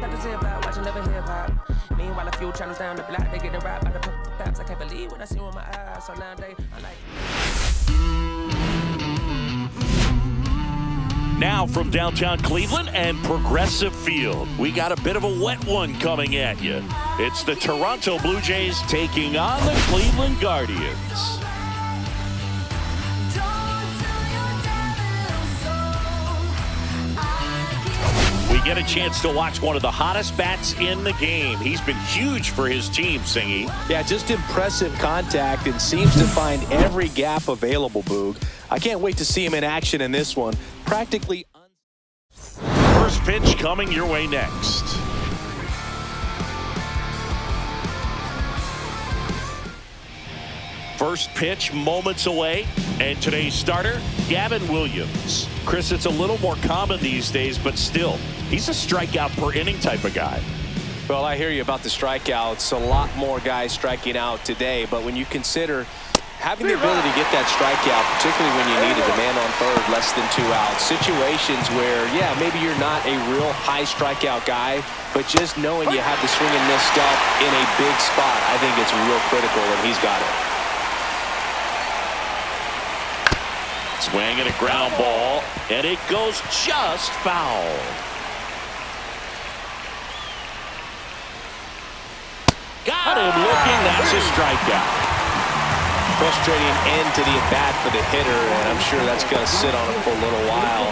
Got the zip out, watching never hip hop. Meanwhile, a few channels down the block, they get the rap by the pops. I can't believe what I see with my eyes. So nowadays, I'm like. Now from downtown Cleveland and Progressive Field, we got a bit of a wet one coming at you. It's the Toronto Blue Jays taking on the Cleveland Guardians. We get a chance to watch one of the hottest bats in the game. He's been huge for his team, Singy. Yeah, just impressive contact and seems to find every gap available, Boog. I can't wait to see him in action in this one. Practically. First pitch coming your way next. First pitch moments away, and today's starter, Gavin Williams. Chris, it's a little more common these days, but still, he's a strikeout per inning type of guy. Well, I hear you about the strikeouts. A lot more guys striking out today, but when you consider having the ability to get that strikeout, particularly when you needed a man on third, less than 2 outs, situations where, yeah, maybe you're not a real high strikeout guy, but just knowing you have the swing and miss stuff in a big spot, I think it's real critical, and he's got it. Swing and a ground ball, and it goes just foul. Got him looking. That's a strikeout. Frustrating end to the at-bat for the hitter, and I'm sure that's going to sit on him for a little while.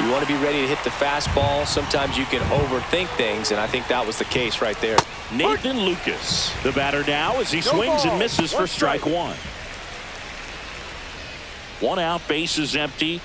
You want to be ready to hit the fastball. Sometimes you can overthink things, and I think that was the case right there. Nathan Lucas, the batter now as he swings and misses for strike one. 1 out, base is empty.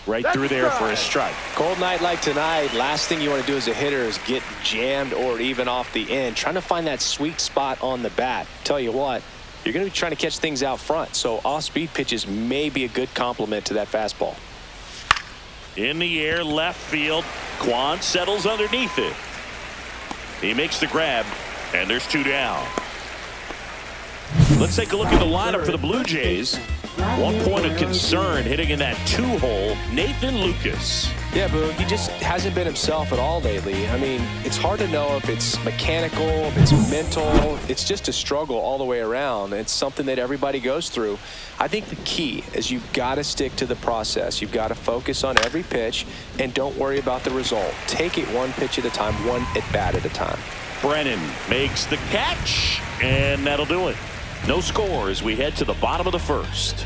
Right through there for a strike. Cold night like tonight, last thing you want to do as a hitter is get jammed or even off the end. Trying to find that sweet spot on the bat. Tell you what, you're going to be trying to catch things out front, so off-speed pitches may be a good complement to that fastball. In the air, left field. Kwan settles underneath it. He makes the grab, and there's 2 down. Let's take a look at the lineup for the Blue Jays. 1 point of concern hitting in that 2-hole, Nathan Lucas. Yeah, Boog, he just hasn't been himself at all lately. I mean, it's hard to know if it's mechanical, if it's mental. It's just a struggle all the way around. It's something that everybody goes through. I think the key is you've got to stick to the process. You've got to focus on every pitch and don't worry about the result. Take it 1 pitch at a time, 1 at-bat at a time. Brennan makes the catch, and that'll do it. No score as we head to the bottom of the first.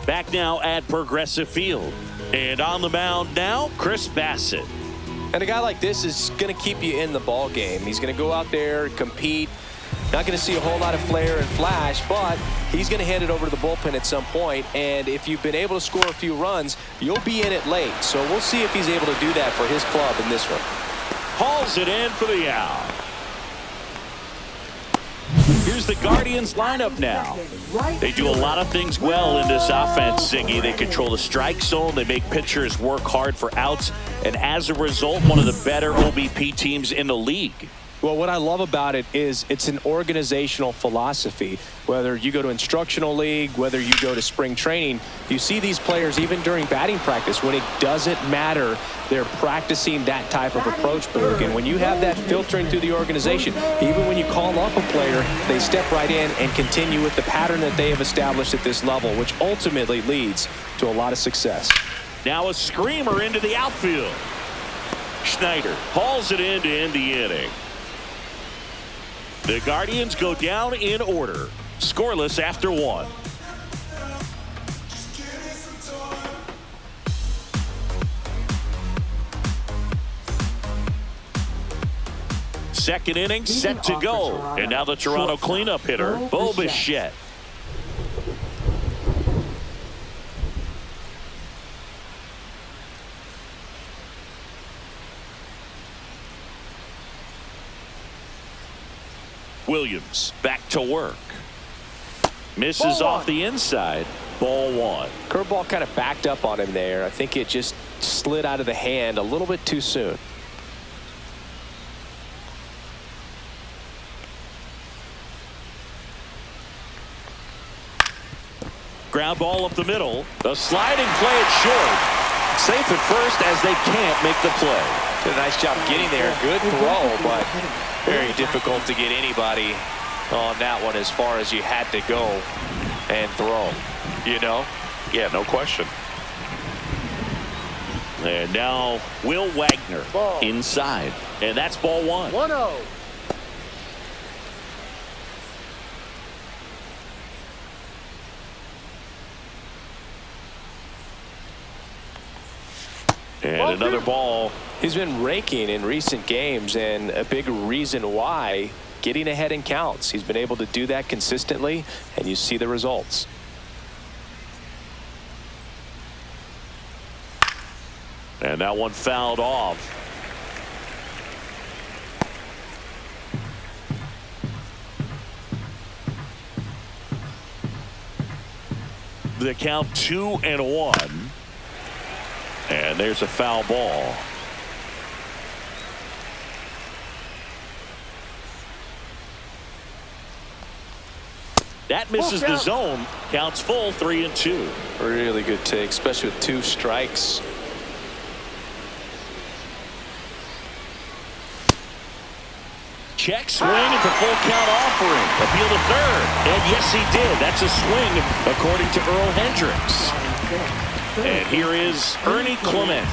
Back now at Progressive Field. And on the mound now, Chris Bassitt. And a guy like this is going to keep you in the ball game. He's going to go out there, compete. Not going to see a whole lot of flair and flash, but he's going to hand it over to the bullpen at some point. And if you've been able to score a few runs, you'll be in it late. So we'll see if he's able to do that for his club in this one. Hauls it in for the out. Here's the Guardians lineup now. They do a lot of things well in this offense, Singy. They control the strike zone. They make pitchers work hard for outs. And as a result, one of the better OBP teams in the league. Well, what I love about it is it's an organizational philosophy. Whether you go to instructional league, whether you go to spring training, you see these players even during batting practice when it doesn't matter. They're practicing that type of approach, Boog. And when you have that filtering through the organization, even when you call up a player, they step right in and continue with the pattern that they have established at this level, which ultimately leads to a lot of success. Now a screamer into the outfield. Schneider hauls it in to end the inning. The Guardians go down in order. Scoreless after 1. Second inning set to go. And now the Toronto cleanup hitter, Bo Bichette. Williams back to work. Misses off the inside. Ball 1. Curveball kind of backed up on him there. I think it just slid out of the hand a little bit too soon. Ground ball up the middle. The sliding play it short. Safe at first as they can't make the play. Did a nice job getting there. Good throw, but very difficult to get anybody on that one as far as you had to go and throw. You know? Yeah, no question. And now Will Wagner inside. And that's ball one. 1-0. And another ball. He's been raking in recent games, and a big reason why, getting ahead in counts. He's been able to do that consistently, and you see the results. And that one fouled off. The count 2-1. And there's a foul ball. That misses the zone. Counts full, 3-2. Really good take, especially with 2 strikes. Check swing at the full count offering. Appeal to third. And yes, he did. That's a swing according to Earl Hendricks. And here is Ernie Clement.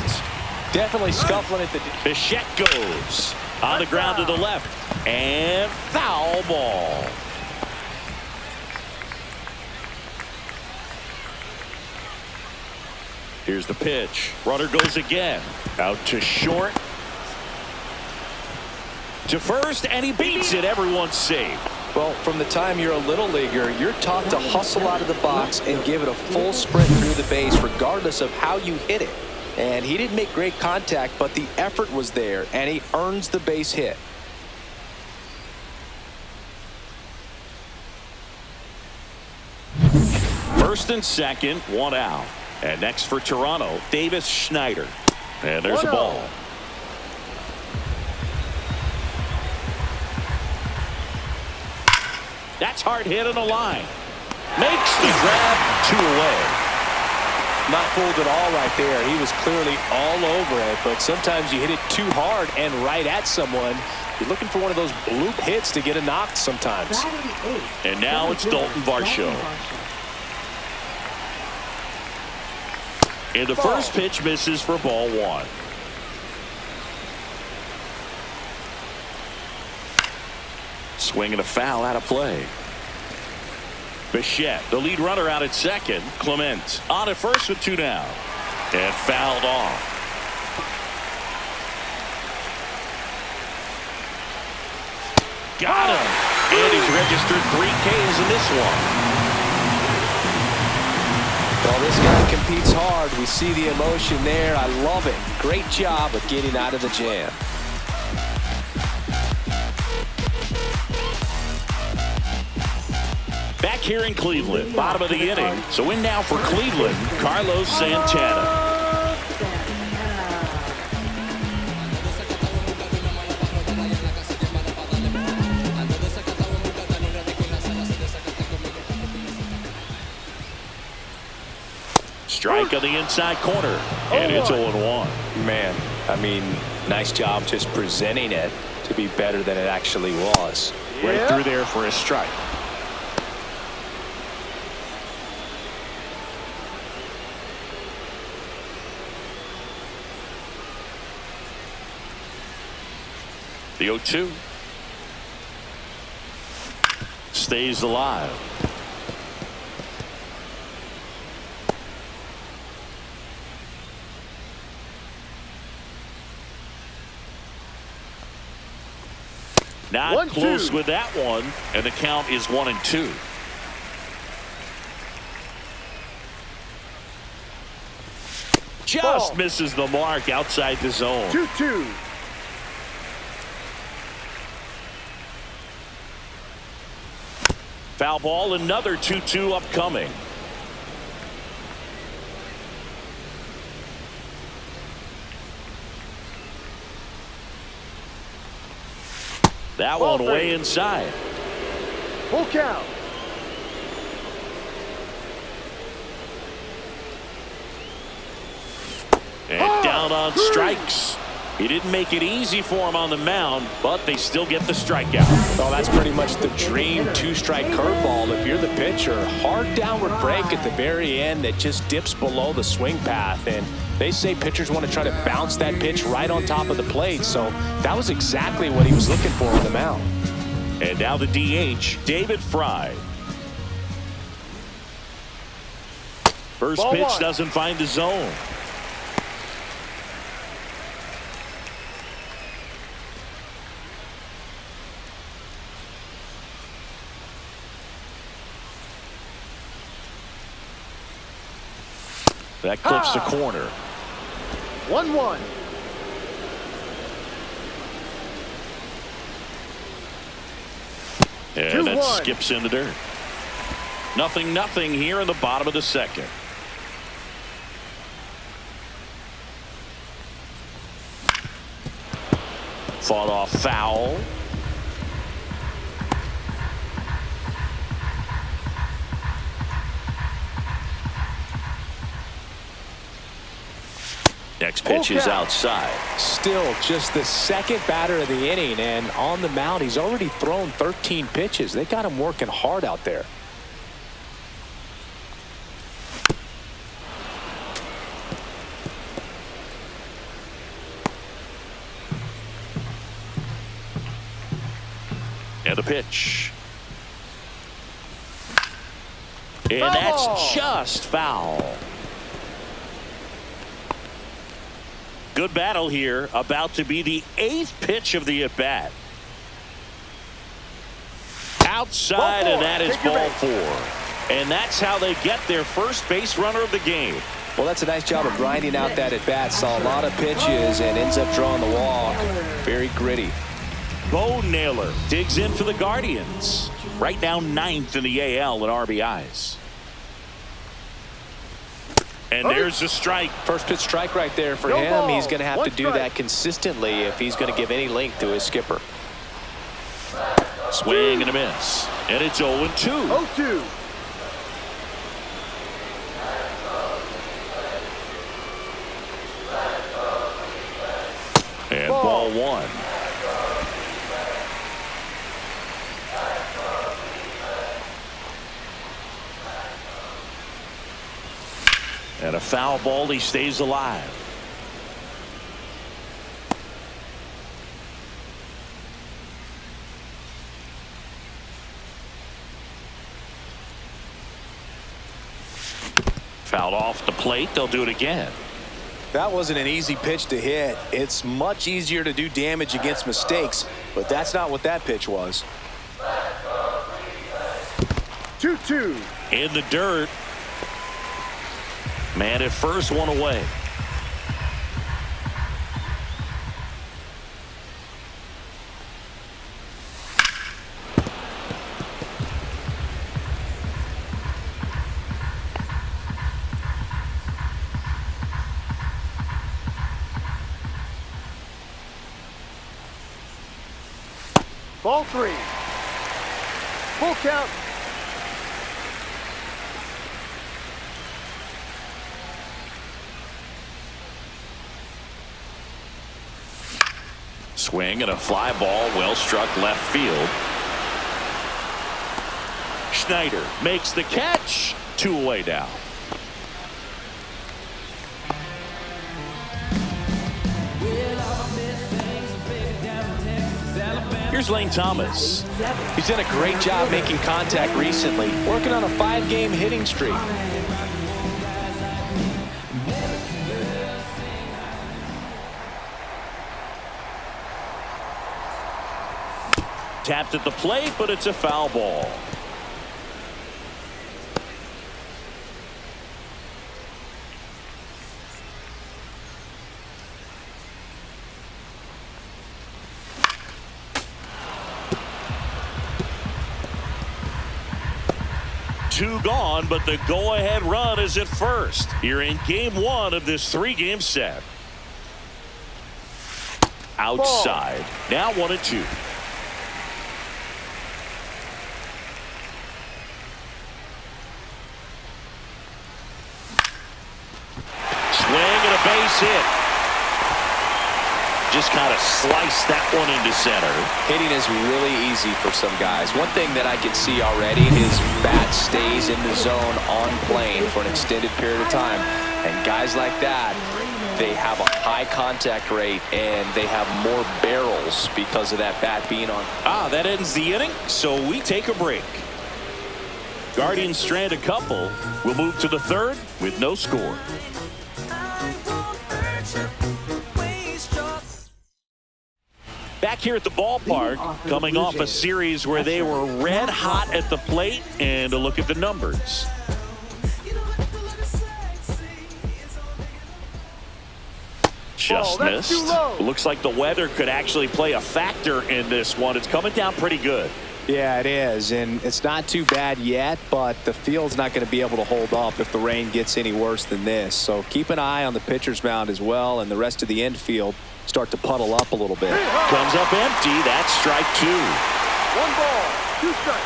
Definitely scuffling at the... Bichette goes on the ground to the left. And foul ball. Here's the pitch. Runner goes again. Out to short. To first, and he beats it. Everyone's safe. Well, from the time you're a little leaguer, you're taught to hustle out of the box and give it a full sprint through the base regardless of how you hit it. And he didn't make great contact, but the effort was there, and he earns the base hit. First and second, 1 out. And next for Toronto, Davis Schneider. And there's a ball. That's hard hit on the line. Makes the grab, 2 away. Not fooled at all right there. He was clearly all over it, but sometimes you hit it too hard and right at someone. You're looking for one of those bloop hits to get a knock sometimes. And now it's Dalton Varsho. And the first pitch misses for ball 1. Swing and a foul out of play. Bichette, the lead runner, out at second. Clement on at first with 2 down. And fouled off. Got him. And he's registered 3 Ks in this one. Well, this guy competes hard. We see the emotion there. I love it. Great job of getting out of the jam. Back here in Cleveland, bottom of the inning. So in now for Cleveland, Carlos Santana. Strike on the inside corner, and it's 0-1. Man, I mean, nice job just presenting it to be better than it actually was. Right through there for a strike. The 0-2 stays alive. Not close with that one, and the count is 1-2. Just misses the mark outside the zone. 2-2. Foul ball, another 2-2 upcoming. That one way inside. Full count. And down on strikes. He didn't make it easy for him on the mound, but they still get the strikeout. Well, that's pretty much the dream two-strike curveball if you're the pitcher. Hard downward break at the very end that just dips below the swing path. And they say pitchers want to try to bounce that pitch right on top of the plate. So that was exactly what he was looking for on the mound. And now the DH, David Fry. First Ball pitch one. doesn't find the zone. That clips the corner. 1-1. And that 2-1. skips in the dirt. 0-0 here in the bottom of the second. Fought off foul. Next pitch is outside. Still just the second batter of the inning, and on the mound he's already thrown 13 pitches. They got him working hard out there. And the pitch. And that's just foul. Good battle here. About to be the 8th pitch of the at-bat. Outside, and that is ball 4. And that's how they get their first base runner of the game. Well, that's a nice job of grinding out that at-bat. Saw a lot of pitches and ends up drawing the walk. Very gritty. Bo Naylor digs in for the Guardians. Right now 9th in the AL in RBIs. And there's the strike. First pitch strike right there for him. He's going to have to do that consistently if he's going to give any length to his skipper. Swing and a miss. And it's 0-2. 0-2. And ball 1. And a foul ball. He stays alive. Fouled off the plate. They'll do it again. That wasn't an easy pitch to hit. It's much easier to do damage against mistakes, but that's not what that pitch was. 2-2. In the dirt. Man at first, one away. Ball 3. Full count. Swing and a fly ball, well struck left field. Schneider makes the catch. 2 away now. Here's Lane Thomas. He's done a great job making contact recently, working on a 5-game hitting streak. Tapped at the plate, but it's a foul ball. Two gone, but the go-ahead run is at first. Here in game 1 of this 3-game set. Outside. Now 1-2. Swing and a base hit. just kind of sliced that one into center. Hitting is really easy for some guys. One thing that I can see already, his bat stays in the zone on plane for an extended period of time. And guys like that, they have a high contact rate and they have more barrels because of that bat being on. That ends the inning, so we take a break. Guardians strand a couple. We'll move to the third with no score. Back here at the ballpark, coming off a series where they were red hot at the plate, and a look at the numbers. Just missed. Looks like the weather could actually play a factor in this one. It's coming down pretty good. Yeah, it is, and it's not too bad yet, but the field's not going to be able to hold up if the rain gets any worse than this. So keep an eye on the pitcher's mound as well, and the rest of the infield start to puddle up a little bit. Comes up empty. That's strike two. 1 ball, 2 strikes.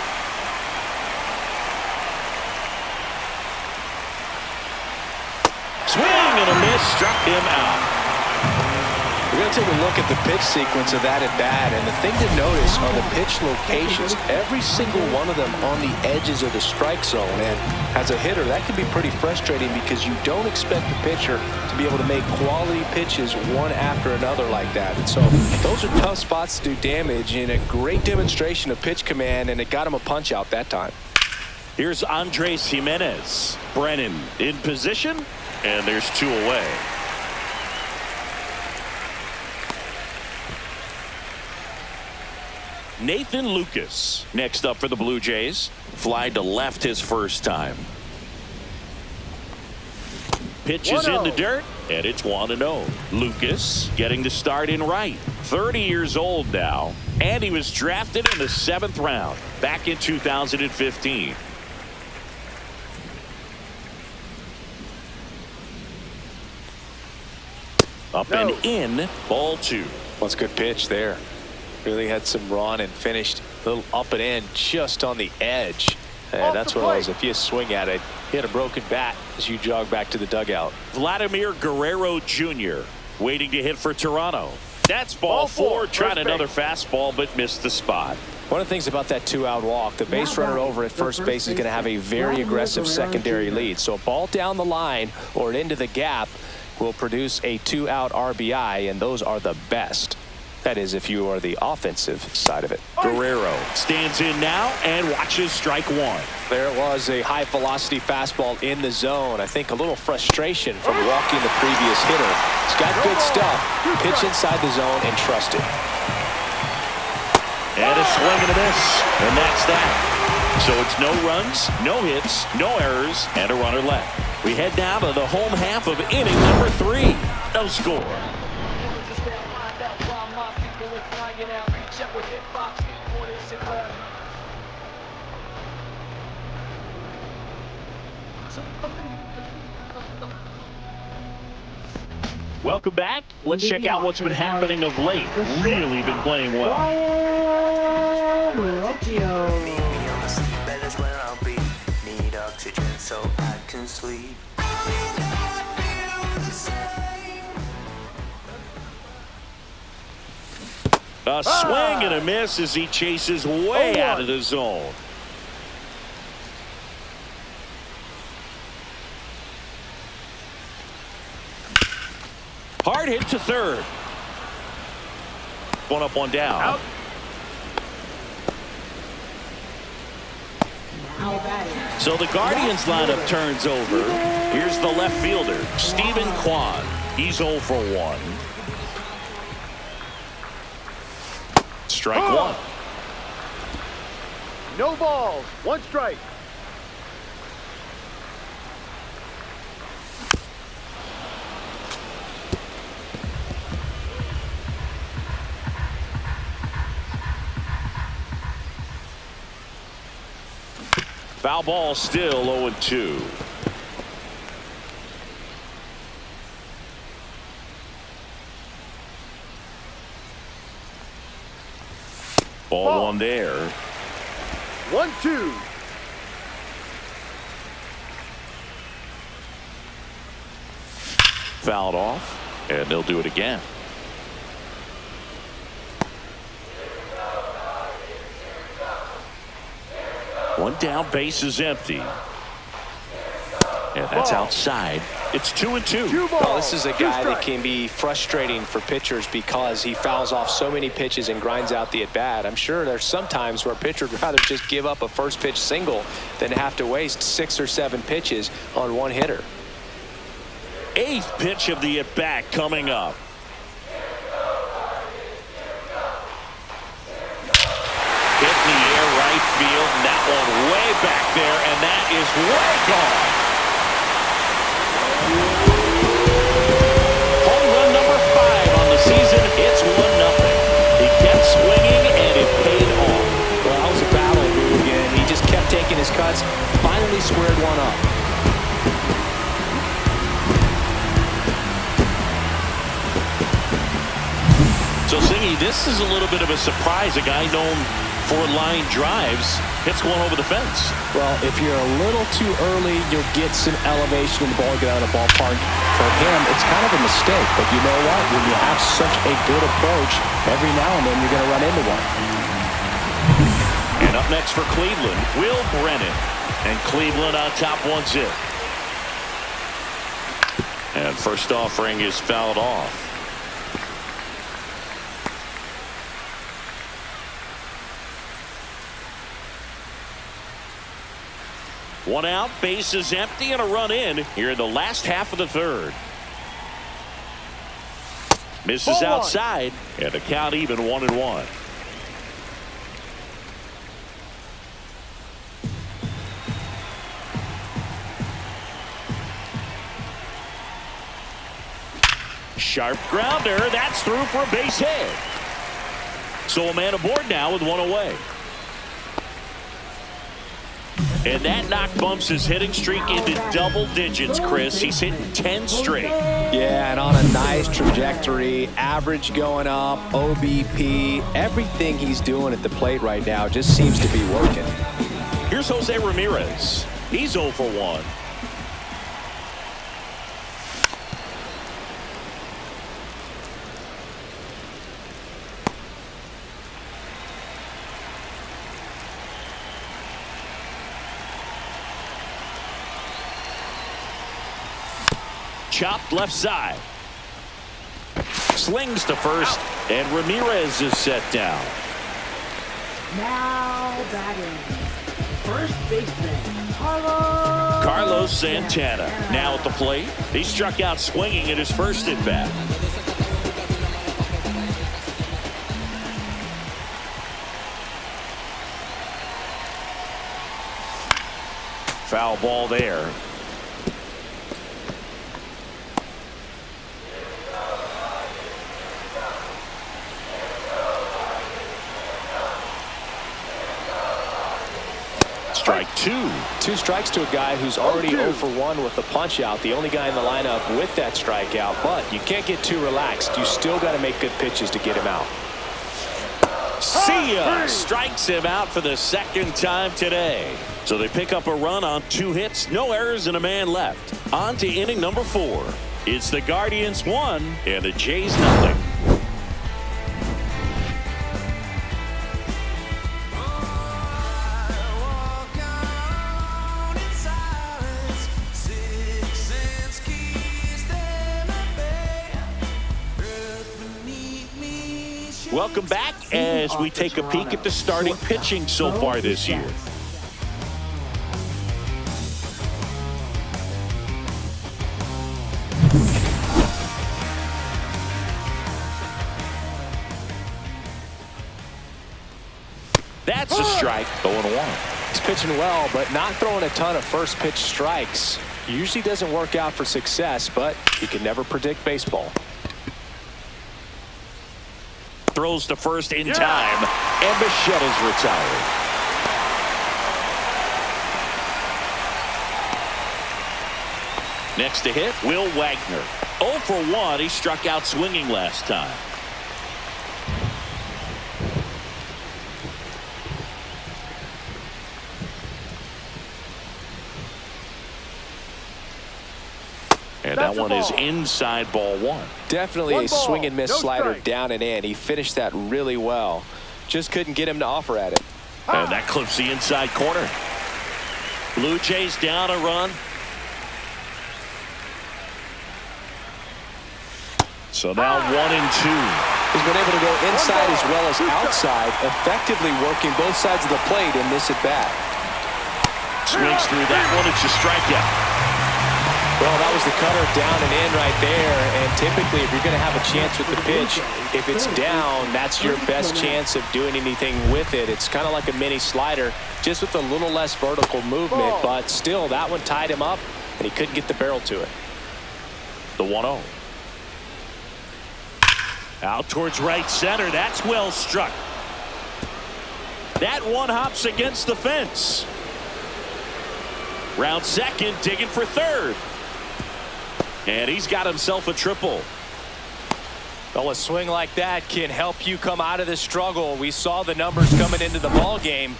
Swing and a miss. Struck him out. We're going to take a look at the pitch sequence of that at bat, and the thing to notice are the pitch locations. Every single one of them on the edges of the strike zone, and as a hitter, that can be pretty frustrating because you don't expect the pitcher to be able to make quality pitches one after another like that. And so those are tough spots to do damage, and a great demonstration of pitch command, and it got him a punch out that time. Here's Andres Jimenez. Brennan in position, and there's 2 away. Nathan Lucas next up for the Blue Jays. Fly to left his first time. Pitch is in the dirt, and it's 1-0. Lucas getting the start in right. 30 years old now, and he was drafted in the 7th round back in 2015. Up and in, ball 2. That's a good pitch there. Really had some run and finished a little up and in just on the edge. And that's what it was. If you swing at it, he had a broken bat as you jog back to the dugout. Vladimir Guerrero Jr. waiting to hit for Toronto. That's ball 4. Trying another fastball, but missed the spot. One of the things about that 2-out walk, the base runner over at first base is going to have a very aggressive secondary lead. So a ball down the line or into the gap will produce a 2-out RBI, and those are the best. That is, if you are the offensive side of it. Guerrero stands in now and watches strike 1. There it was, a high velocity fastball in the zone. I think a little frustration from walking the previous hitter. He's got good stuff. Pitch inside the zone and trust it. And a swing and a miss. And that's that. So it's no runs, no hits, no errors, and a runner left. We head now to the home half of inning number 3. No score. Welcome back. Let's check out what's been happening of late. Really been playing well. Need oxygen so I can sleep. A swing and a miss as he chases way out of the zone. Hard hit to third. One up, one down. Out. So the Guardians lineup turns over. Here's the left fielder, Stephen Kwan. He's 0 for 1. Strike 1. No balls, 1 strike. Foul ball, still 0-2. Ball 1 there. 1-2. Fouled off, and they'll do it again. One down, base is empty. And that's outside. It's 2-2. Well, this is a guy that can be frustrating for pitchers because he fouls off so many pitches and grinds out the at-bat. I'm sure there's some times where a pitcher would rather just give up a first pitch single than have to waste 6 or 7 pitches on one hitter. 8th pitch of the at-bat coming up. Hit in the air, right field, and that one way back there, and that is way gone. Home run number 5 on the season. It's 1-0. He kept swinging, and it paid off. Well, that was a battle move again. He just kept taking his cuts, finally squared one up. So, Singy, this is a little bit of a surprise. A guy known for line drives hits one over the fence. Well, if you're a little too early, you'll get some elevation in the ball, get out of the ballpark. For him, it's kind of a mistake. But you know what? When you have such a good approach, every now and then you're going to run into one. And up next for Cleveland, Will Brennan. And Cleveland on top 1-0. And first offering is fouled off. One out, base is empty, and a run in here in the last half of the 3rd. Misses outside, and the count even 1-1. Sharp grounder, that's through for a base hit. So a man aboard now with one away. And that knock bumps his hitting streak into double digits, Chris. He's hitting 10 straight. Yeah, and on a nice trajectory, average going up, OBP, everything he's doing at the plate right now just seems to be working. Here's Jose Ramirez. He's 0 for 1. Chopped left side. Slings to first, and Ramirez is set down. Now batting, first baseman, Carlos Santana. Now at the plate. He struck out swinging at his first at bat. Foul ball there. Strike 2. 2 strikes to a guy who's already 0 for 1 with the punch out. The only guy in the lineup with that strikeout. But you can't get too relaxed. You still got to make good pitches to get him out. See ya! Strikes him out for the 2nd time today. So they pick up a run on 2 hits, no errors, and a man left. On to inning number 4. It's the Guardians 1 and the Jays 0. Welcome back as we take a peek at the starting pitching so far this year. That's a strike. 0-1. He's pitching well, but not throwing a ton of first pitch strikes. Usually doesn't work out for success, but you can never predict baseball. Throws to first in time, and Bichetta's retired. Next to hit, Will Wagner. 0 for 1. He struck out swinging last time. And that one is inside ball 1. Definitely a swing and miss slider down and in. He finished that really well. Just couldn't get him to offer at it. And that clips the inside corner. Blue Jays down a run. So now 1-2. He's been able to go inside as well as outside, effectively working both sides of the plate in this at-bat. Swings through that one. It's a strikeout. Well, that was the cutter down and in right there. And typically, if you're going to have a chance with the pitch, if it's down, that's your best chance of doing anything with it. It's kind of like a mini slider, just with a little less vertical movement. But still, that one tied him up, and he couldn't get the barrel to it. The 1-0. Out towards right center. That's well struck. That one hops against the fence. Round second, digging for third. And he's got himself a triple. Well, a swing like that can help you come out of the struggle. We saw the numbers coming into the ball game,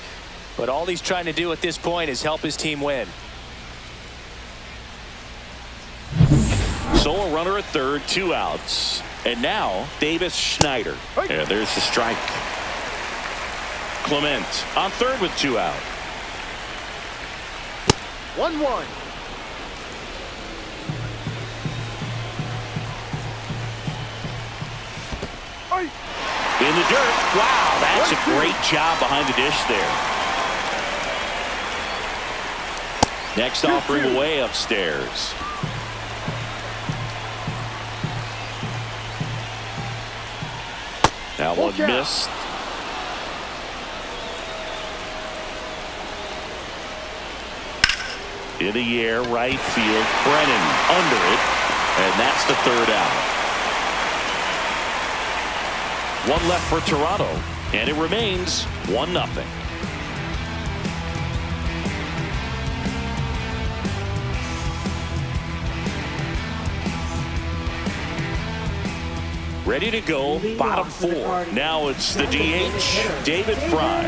but all he's trying to do at this point is help his team win. So a runner at third, 2 outs. And now Davis Schneider. Yeah, there's the strike. Clement on third with 2 out. 1-1. In the dirt. Wow, that's a great job behind the dish there. Next offering away upstairs. That one missed. In the air, right field. Brennan under it. And that's the 3rd out. 1 left for Toronto. And it remains 1-0. Ready to go, bottom 4. Now it's the DH, David Fry.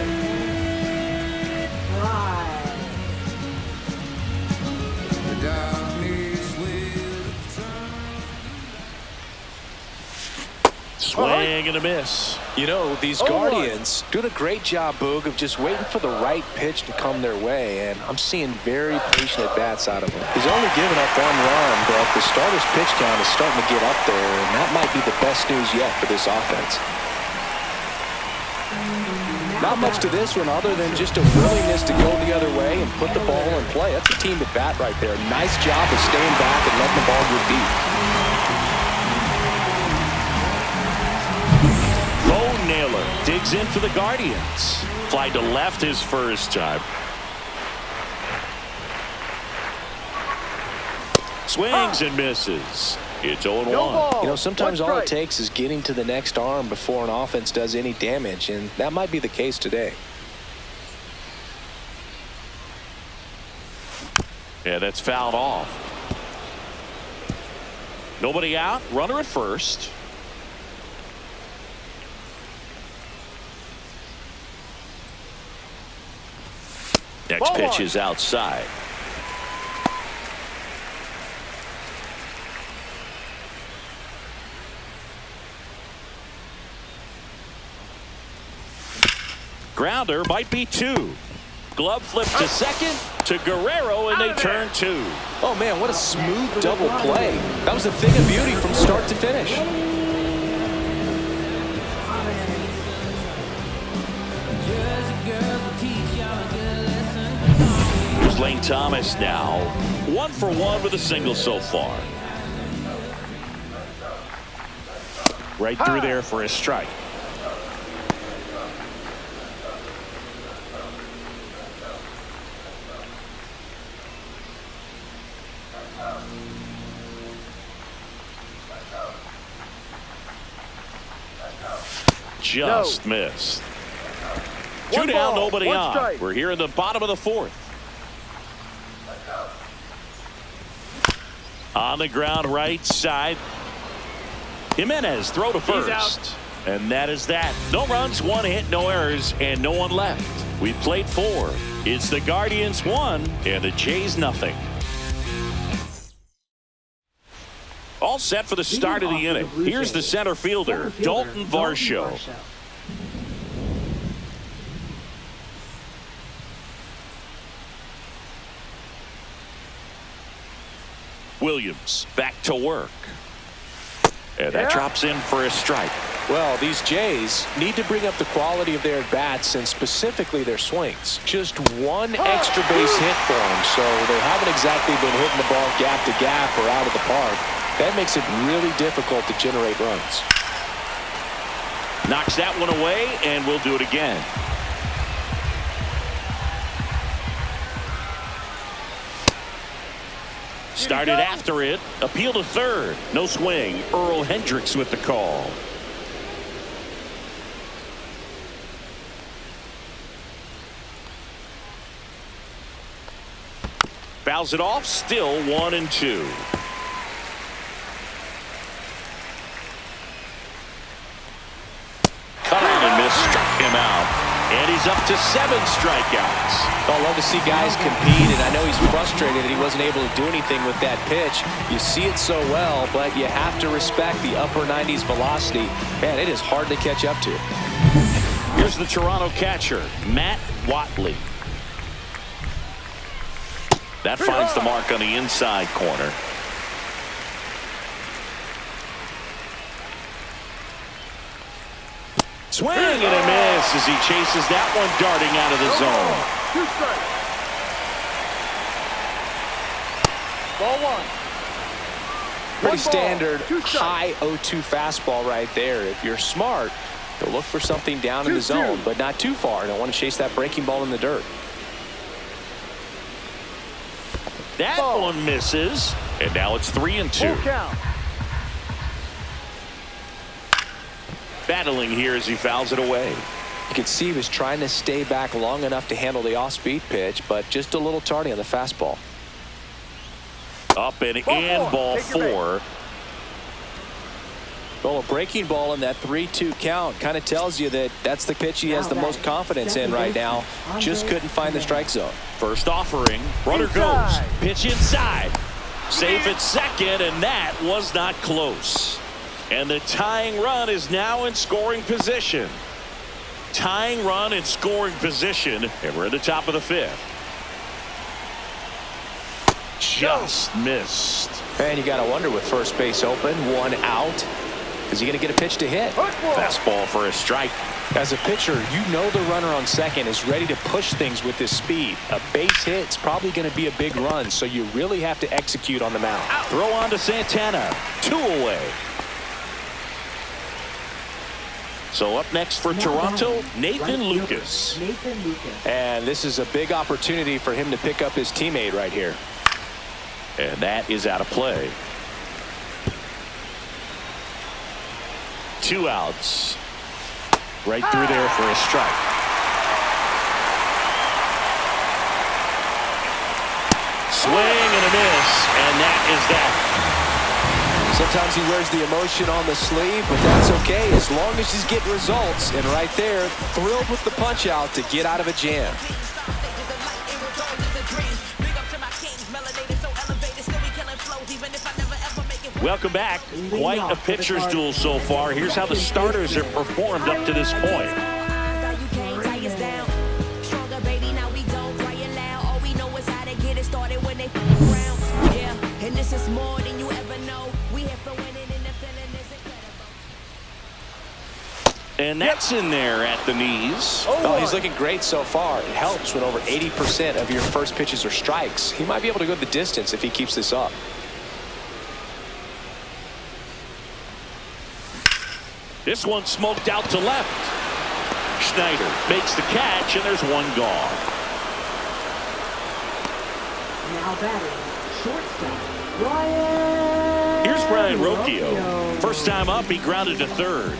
Swing and a miss. You know, these Guardians doing a great job, Boog, of just waiting for the right pitch to come their way, and I'm seeing very patient at-bats out of him. He's only given up 1 run, but the starter's pitch count is starting to get up there, and that might be the best news yet for this offense. Not much to this one other than just a willingness to go the other way and put the ball in play. That's a team at bat right there. Nice job of staying back and letting the ball go deep. Naylor digs in for the Guardians. Fly to left his first time. Swings and misses. It's 0-1. You know, sometimes all it takes is getting to the next arm before an offense does any damage, and that might be the case today. Yeah, that's fouled off. Nobody out. Runner at first. Next pitch is outside. Grounder might be 2. Glove flip to second to Guerrero, and they turn 2. Oh, man, what a smooth double play. That was a thing of beauty from start to finish. Lane Thomas now 1 for 1 with a single so far. Right through there for a strike. Just missed. 2 down, nobody on. We're here in the bottom of the 4th. On the ground, right side. Jimenez throw to first. And that is that. No runs, 1 hit, no errors, and no one left. We played 4. It's the Guardians 1 and the Jays 0. All set for the start of the inning. Here's the center fielder, Dalton Varsho. Williams back to work. And that drops in for a strike. Well, these Jays need to bring up the quality of their bats and specifically their swings. Just one extra base hit for them, so they haven't exactly been hitting the ball gap to gap or out of the park. That makes it really difficult to generate runs. Knocks that one away, and we'll do it again. Started after it. Appeal to third. No swing. Earl Hendricks with the call. Fouls it off. Still 1-2. Cut on and missed. Struck him out. And he's up to 7 strikeouts. I love to see guys compete, and I know he's frustrated that he wasn't able to do anything with that pitch. You see it so well, but you have to respect the upper 90s velocity. Man, it is hard to catch up to. Here's the Toronto catcher, Matt Watley. That finds the mark on the inside corner. Swing and a miss as he chases that one darting out of the zone. 2 strikes. Ball 1. Pretty standard high 0-2 fastball right there. If you're smart, you'll look for something down in the zone, but not too far. Don't want to chase that breaking ball in the dirt. That one misses, and now it's 3-2. Full count. Battling here as he fouls it away. You can see he was trying to stay back long enough to handle the off-speed pitch, but just a little tardy on the fastball. Up and in, ball 4. Well, a breaking ball in that 3-2 count kind of tells you that that's the pitch he has the most confidence in right now. Just couldn't find the strike zone. First offering, runner goes, pitch inside. Safe at second, and that was not close. And the tying run is now in scoring position. Tying run in scoring position, and we're at the top of the 5th. Just missed. And you got to wonder with first base open, 1 out. Is he going to get a pitch to hit? Fastball for a strike. As a pitcher, you know the runner on second is ready to push things with this speed. A base hit's probably going to be a big run, so you really have to execute on the mound. Throw on to Santana. 2 away. So up next for Toronto, Nathan Lucas. And this is a big opportunity for him to pick up his teammate right here. And that is out of play. 2 outs. Right through there for a strike. Swing and a miss, and that is that. Sometimes he wears the emotion on the sleeve, but that's okay as long as he's getting results. And right there, thrilled with the punch out to get out of a jam. Welcome back. Quite a pitcher's duel so far. Here's how the starters have performed up to this point. And that's in there at the knees. Oh, he's looking great so far. It helps when over 80% of your first pitches are strikes. He might be able to go the distance if he keeps this up. This one smoked out to left. Schneider makes the catch, and there's 1 gone. Now batting, shortstop, Brian. Here's Brian Rocchio. First time up, he grounded to third.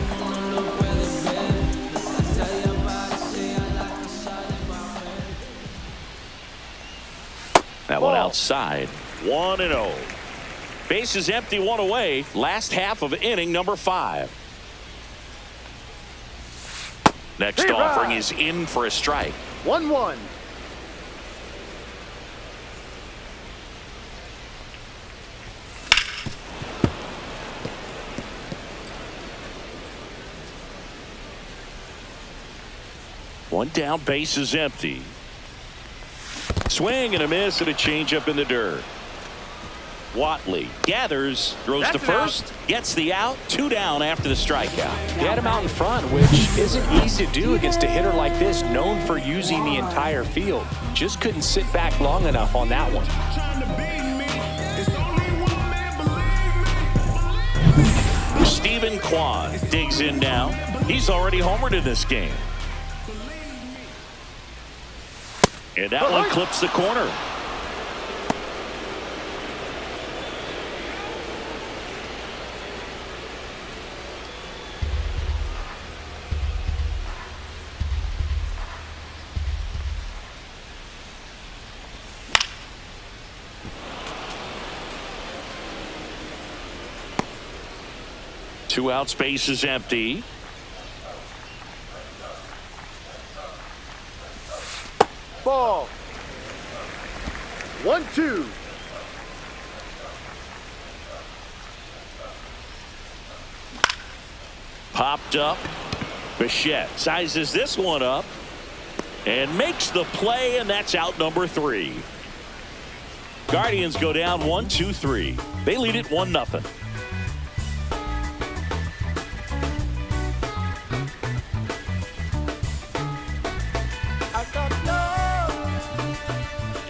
That one outside. 1-0. Base is empty, 1 away. Last half of inning number 5. Next offering is in for a strike. 1-1. One down, base is empty. Swing and a miss and a changeup in the dirt. Watley gathers, throws to first, gets the out, 2 down after the strikeout. He had him out in front, which isn't easy to do against a hitter like this, known for using the entire field. Just couldn't sit back long enough on that one. Stephen Kwan digs in now. He's already homered in this game. And that one clips the corner. Two out, space is empty. Ball. 1-2. Popped up. Bichette sizes this one up and makes the play, and that's out number 3. Guardians go down 1-2-3. They lead it 1-0.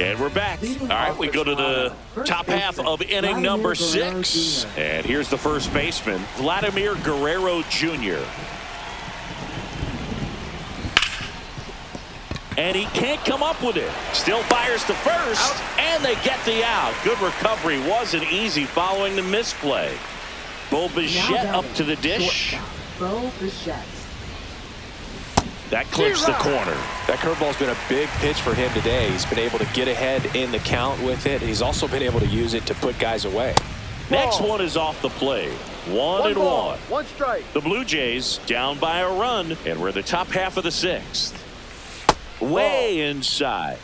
And we're back. All right, we go to the top half of inning number 6. And here's the first baseman, Vladimir Guerrero Jr. And he can't come up with it. Still fires to first, and they get the out. Good recovery. Wasn't easy following the misplay. Bo Bichette up to the dish. Bo Bichette. That clips the corner. That curveball's been a big pitch for him today. He's been able to get ahead in the count with it. He's also been able to use it to put guys away. Next one is off the plate. 1-1. 1 strike. The Blue Jays down by a run, and we're the top half of the 6th. Way inside.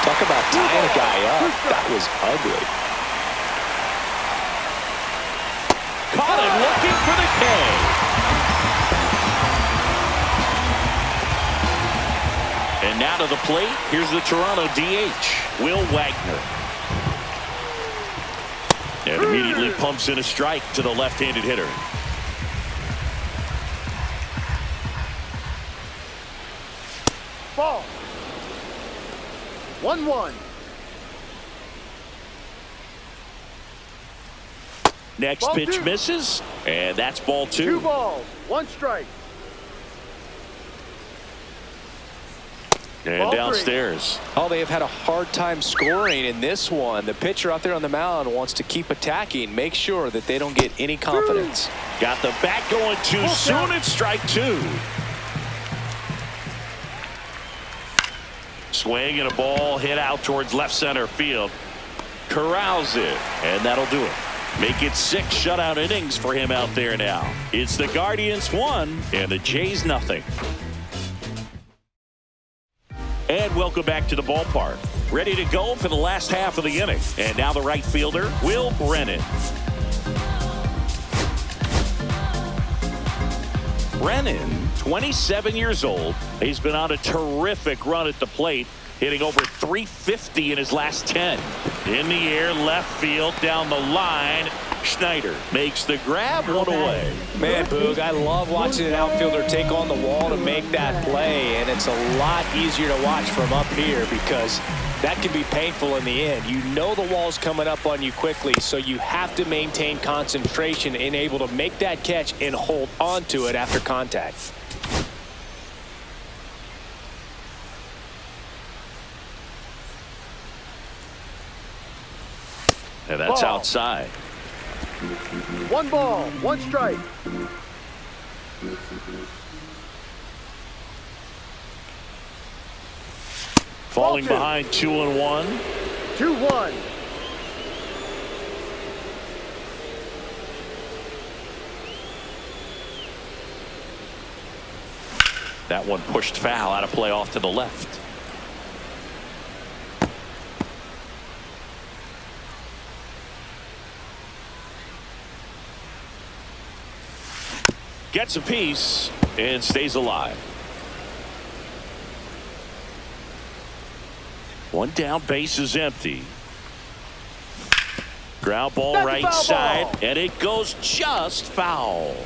Talk about tying a guy up. That was ugly. Caught him looking for the K. And now to the plate, here's the Toronto DH, Will Wagner. And immediately pumps in a strike to the left-handed hitter. Ball. 1-1. Next Ball pitch 2. misses, and that's ball 2. 2 balls, 1 strike. And Ball 3. downstairs. Oh, they have had a hard time scoring in this one. The pitcher out there on the mound wants to keep attacking, make sure that they don't get any confidence. Got the bat going too soon. It's strike 2. Swing and a ball hit out towards left center field. Corrals it, and that'll do it. Make it 6 shutout innings for him out there now. It's the Guardians 1 and the Jays 0. And welcome back to the ballpark. Ready to go for the last half of the inning. And now the right fielder, Will Brennan. Brennan, 27 years old. He's been on a terrific run at the plate, hitting over .350 in his last 10. In the air, left field, down the line. Schneider makes the grab, one away. Man, Boog, I love watching an outfielder take on the wall to make that play, and it's a lot easier to watch from up here because that can be painful in the end. You know the wall's coming up on you quickly, so you have to maintain concentration and able to make that catch and hold on to it after contact. And that's outside. 1 ball, 1 strike. Falling 2. behind 2-1. 2-1. That one pushed foul, out of play off to the left. Gets a piece and stays alive. One down, base is empty. Ground ball That's a right foul side, ball. and it goes just foul.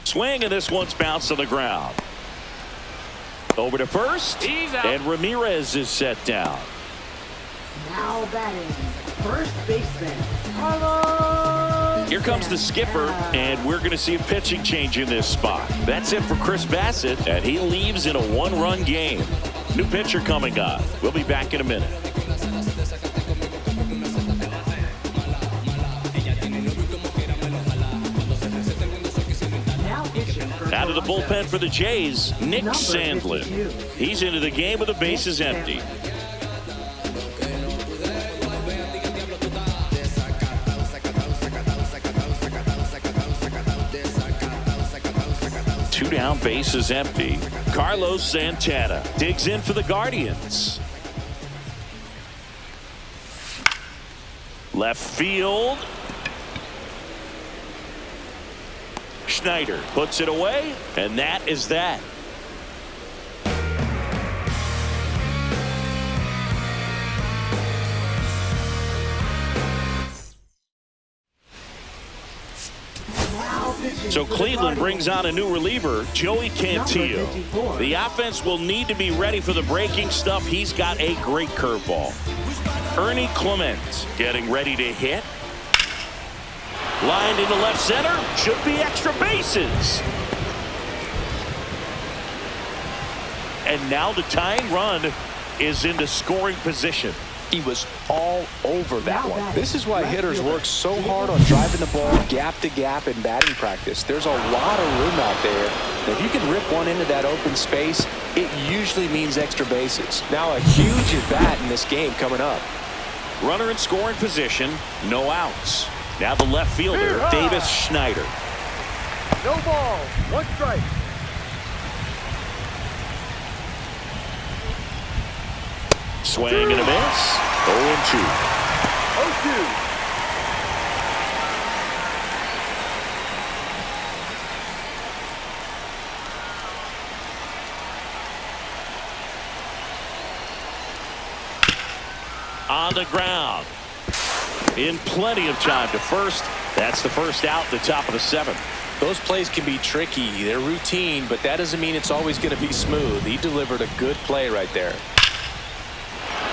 Swing, and this one's bounced to the ground. Over to first, and Ramirez is set down. Now batting, first baseman, Carlos. Here comes the skipper, and we're going to see a pitching change in this spot. That's it for Chris Bassitt, and he leaves in a one-run game. New pitcher coming up. We'll be back in a minute. Out of the bullpen for the Jays, Nick Sandlin. He's into the game with the bases empty. Two down, bases empty. Carlos Santana digs in for the Guardians. Left field. Schneider puts it away, and that is that. So Cleveland brings on a new reliever, Joey Cantillo. The offense will need to be ready for the breaking stuff. He's got a great curveball. Ernie Clement getting ready to hit. Lined into left center. Should be extra bases. And now the tying run is into scoring position. He was all over that one. This is why hitters work so hard on driving the ball gap to gap in batting practice. There's a lot of room out there. If you can rip one into that open space, it usually means extra bases. Now a huge at bat in this game coming up. Runner in scoring position, no outs. Now the left fielder, Davis Schneider. No ball. One strike. Swing and a miss. 0-2. 0-2. On the ground. In plenty of time to first. That's the first out at the top of the seventh. Those plays can be tricky. They're routine, but that doesn't mean it's always going to be smooth. He delivered a good play right there.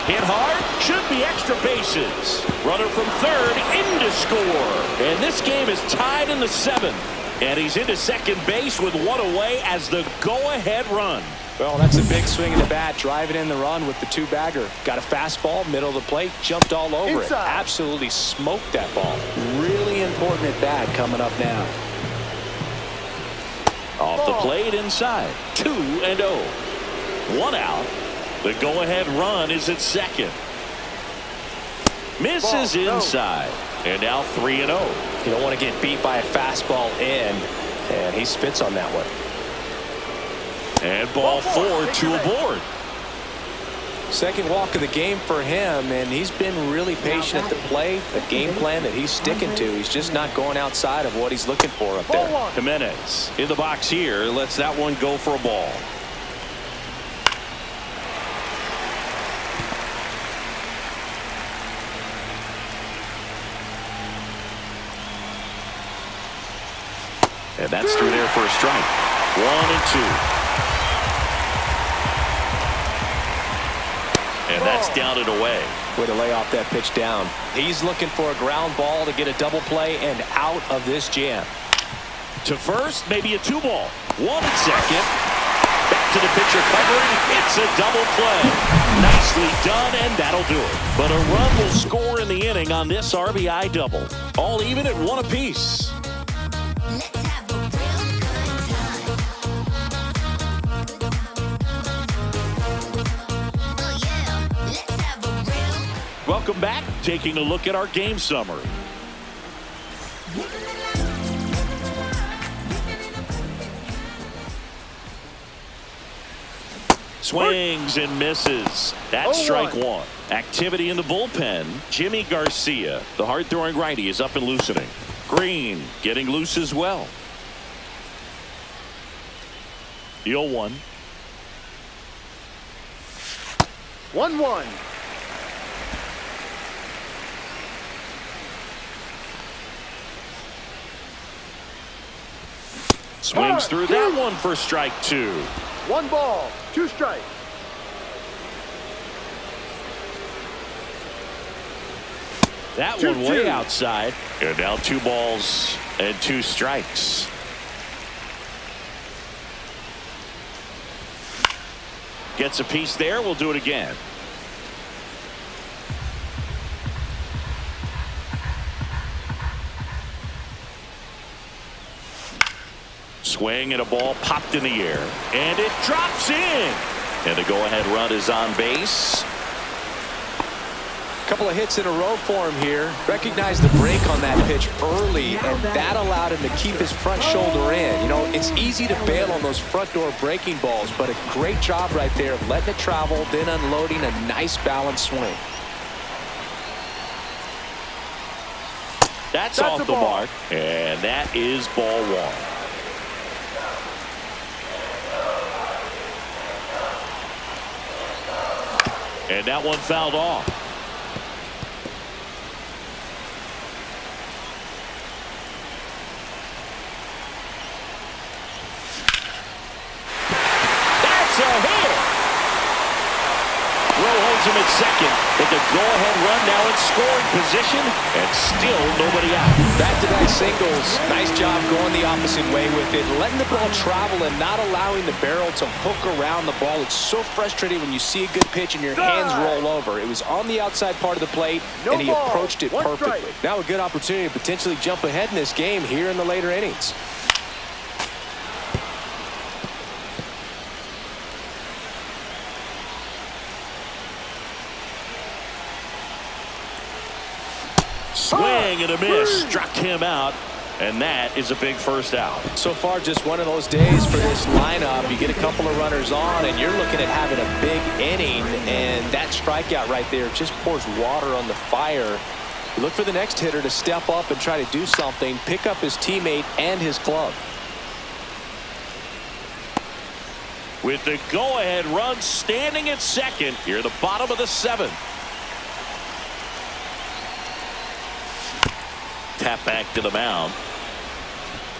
Hit hard, should be extra bases. Runner from third, in to score. And this game is tied in the seventh. And he's into second base with one away as the go-ahead run. Well, that's a big swing of the bat, driving in the run with the two-bagger. Got a fastball, middle of the plate, jumped all over it. Absolutely smoked that ball. Really important at bat coming up now. Off the plate inside. 2-0. One out. The go-ahead run is at second. Misses inside. And now 3-0. You don't want to get beat by a fastball in, and he spits on that one. And ball four, two aboard. Second walk of the game for him, and he's been really patient at the plate. A game plan that he's sticking to. He's just not going outside of what he's looking for up there. Jimenez in the box here. Lets that one go for a ball. And that's through there for a strike. 1-2. And that's down and away. Way to lay off that pitch down. He's looking for a ground ball to get a double play and out of this jam. To first, maybe a 2-ball. One at second. Back to the pitcher covering. It's a double play. Nicely done, and that'll do it. But a run will score in the inning on this RBI double. All even at one apiece. Welcome back. Taking a look at our game summary. Swings and misses. That's strike one. Activity in the bullpen. Jimmy Garcia, the hard-throwing righty, is up and loosening. Green getting loose as well. The 0-1. 1-1. Swings through that one for strike 2. 1 ball, 2 strikes. That one way outside. And now 2 balls and 2 strikes. Gets a piece there. We'll do it again. Swing and a ball popped in the air. And it drops in. And the go-ahead run is on base. Couple of hits in a row for him here. Recognized the break on that pitch early, and that allowed him to keep his front shoulder in. You know, it's easy to bail on those front door breaking balls, but a great job right there of letting it travel, then unloading a nice balanced swing. That's off the mark, and that is ball 1. And that one fouled off. That's a hit. Rowe holds him at second, but the go-ahead run now in scoring position, and still nobody out. Back-to-back singles. Nice job going the opposite way with it, letting the ball travel and not allowing the barrel to hook around the ball. It's so frustrating when you see a good pitch and your hands roll over. It was on the outside part of the plate, and he approached it perfectly. Now a good opportunity to potentially jump ahead in this game here in the later innings. Swing and a miss, struck him out, and that is a big first out. So far, just one of those days for this lineup. You get a couple of runners on, and you're looking at having a big inning, and that strikeout right there just pours water on the fire. You look for the next hitter to step up and try to do something, pick up his teammate and his club. With the go-ahead run standing at second, here at the bottom of the 7th. Tap back to the mound.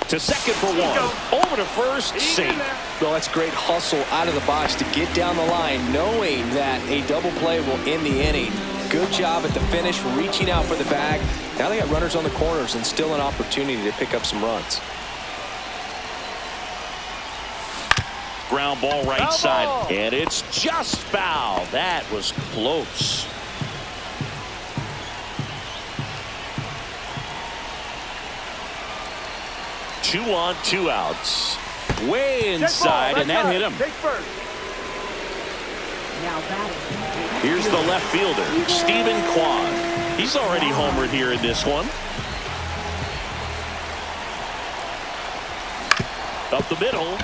To second for 1. Over to first, safe. Well, that's great hustle out of the box to get down the line, knowing that a double play will end the inning. Good job at the finish, reaching out for the bag. Now they got runners on the corners and still an opportunity to pick up some runs. Ground ball right side, and it's just foul. That was close. Two on, 2 outs. Way inside, and that hit him. Now batting. Here's the left fielder, Stephen Kwan. He's already homered here in this one. Up the middle.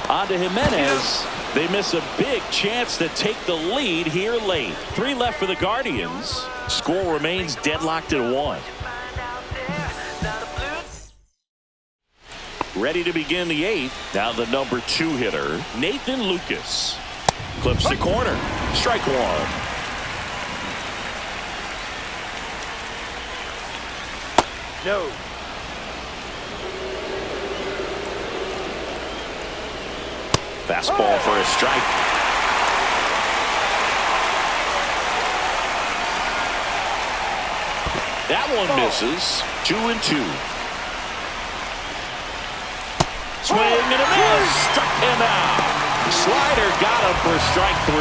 On to Jimenez. They miss a big chance to take the lead here late. 3 left for the Guardians. Score remains deadlocked at 1. Ready to begin the 8th. Now the number 2 hitter, Nathan Lucas. Clips the corner. Strike 1. No. Fastball for a strike. That one misses. 2-2. Swing and a miss. Struck him out. Slider got him for strike 3.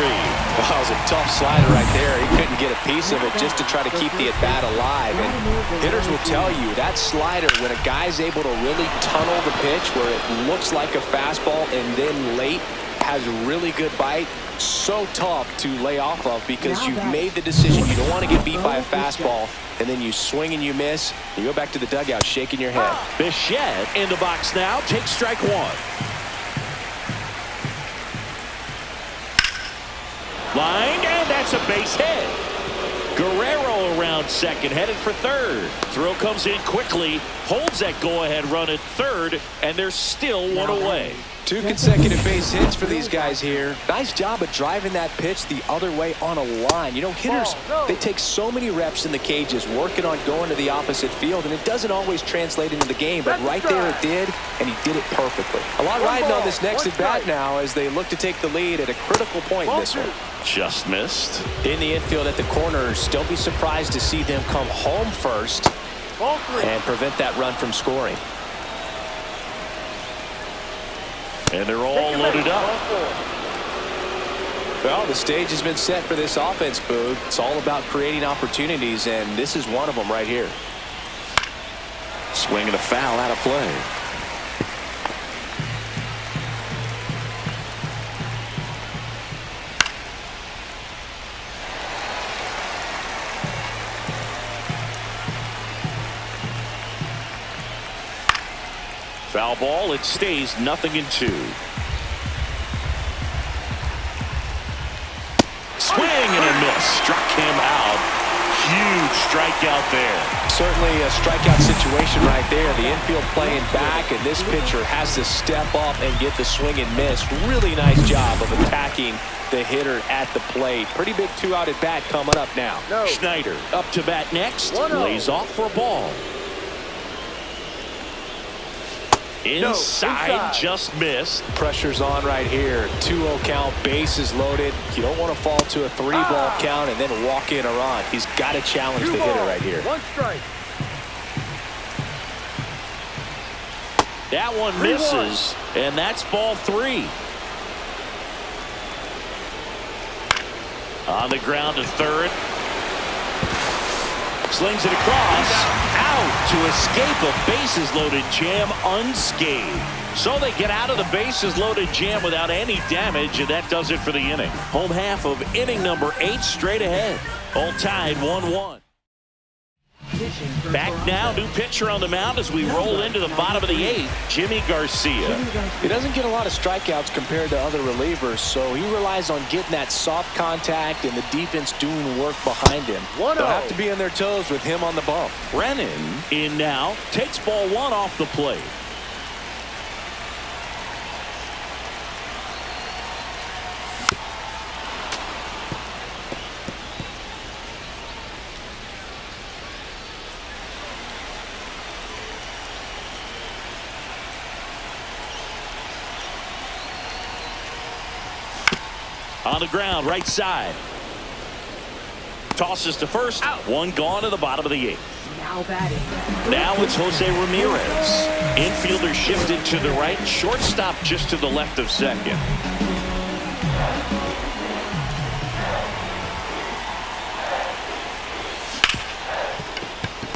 That was a tough slider right there. He couldn't get a piece of it just to try to keep the at-bat alive. And hitters will tell you that slider, when a guy's able to really tunnel the pitch where it looks like a fastball and then late has a really good bite, so tough to lay off of because you've made the decision. You don't want to get beat by a fastball, and then you swing and you miss. You go back to the dugout shaking your head. Bichette in the box now. Takes strike 1. Line, and that's a base hit. Guerrero around second, headed for third. Throw comes in quickly, holds that go-ahead run at third, and they're still one away. 2 consecutive base hits for these guys here. Nice job of driving that pitch the other way on a line. You know, hitters, they take so many reps in the cages working on going to the opposite field, and it doesn't always translate into the game, but right there it did, and he did it perfectly. A lot riding on this next at-bat now as they look to take the lead at a critical point in this one. Just missed. In the infield at the corners, don't be surprised to see them come home first and prevent that run from scoring. And they're all loaded up. Well, the stage has been set for this offense, Boog. It's all about creating opportunities, and this is one of them right here. Swing and a foul out of play. Foul ball, it stays 0-2. Swing and a miss. Struck him out. Huge strikeout there. Certainly a strikeout situation right there. The infield playing back, and this pitcher has to step up and get the swing and miss. Really nice job of attacking the hitter at the plate. Pretty big 2-out at bat coming up now. Schneider up to bat next. Lays off for a ball. Inside, just missed. Pressure's on right here. 2-0 count, bases loaded. You don't want to fall to a 3-ball count and then walk in or on. He's got to challenge the hitter right here. 1 strike. That one misses, and that's ball 3. On the ground to third. Slings it across. Out to escape a bases-loaded jam unscathed. So they get out of the bases-loaded jam without any damage, and that does it for the inning. Home half of inning number 8 straight ahead. All tied 1-1. Back now, new pitcher on the mound as we roll into the bottom of the 8th, Jimmy Garcia. He doesn't get a lot of strikeouts compared to other relievers, so he relies on getting that soft contact and the defense doing work behind him. They'll have to be on their toes with him on the bump. Brennan in now, takes ball 1 off the plate. On the ground, right side. Tosses to first. Out. 1 gone to the bottom of the 8th. Now batting. Now it's Jose Ramirez. Infielder shifted to the right. Shortstop just to the left of second.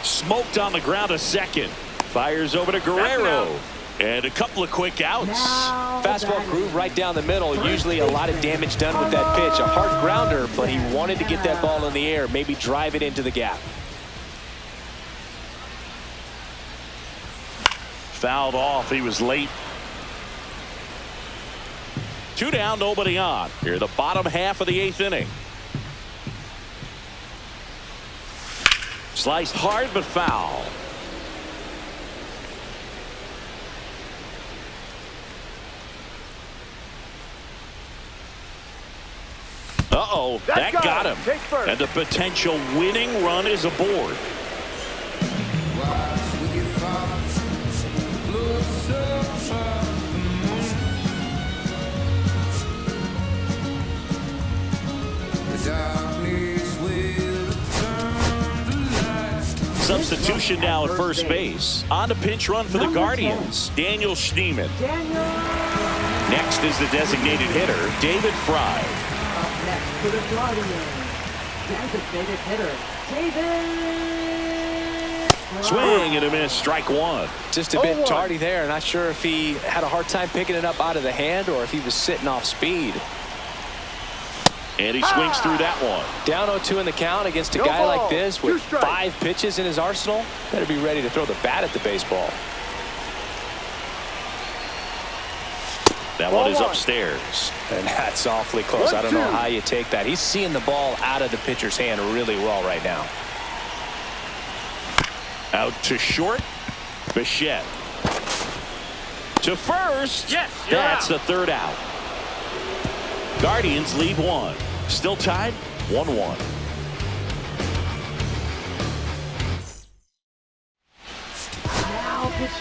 Smoked on the ground to second. Fires over to Guerrero. And a couple of quick outs. Fastball groove right down the middle. Usually a lot of damage done with that pitch. A hard grounder, but he wanted to get that ball in the air, maybe drive it into the gap. Fouled off. He was late. 2 down, nobody on. Here, the bottom half of the 8th inning. Sliced hard, but foul. Uh-oh, that got him. And the potential winning run is aboard. Substitution now at first base. On the pinch run for the Guardians, Daniel Schneemann. Next is the designated hitter, David Fry. Next for the Guardians, designated hitter, David. Swing and a miss, strike 1. Just a bit tardy there. Not sure if he had a hard time picking it up out of the hand or if he was sitting off speed. And he swings through that one. Down 0-2 in the count against a guy like this with 5 pitches in his arsenal. Better be ready to throw the bat at the baseball. That one is upstairs. And that's awfully close. I don't know how you take that. He's seeing the ball out of the pitcher's hand really well right now. Out to short. Bichette. To first. Yes, that's the third out. Guardians lead 1. Still tied 1-1.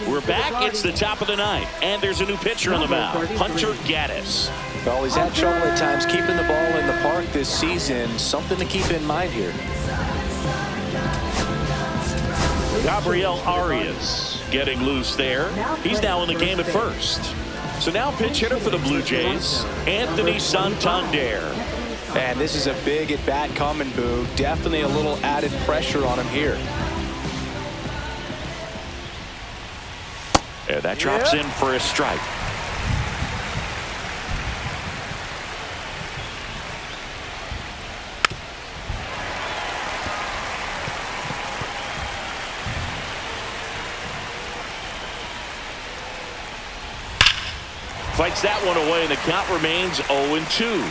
We're back. It's the top of the ninth, and there's a new pitcher on the mound, Hunter Gaddis. Well, he's had trouble at times keeping the ball in the park this season. Something to keep in mind here. Gabriel Arias getting loose there. He's now in the game at first. So now pitch hitter for the Blue Jays, Anthony Santander. And this is a big at-bat coming, Boo. Definitely a little added pressure on him here. Yeah, that drops in for a strike. Fights that one away, and the count remains 0-2.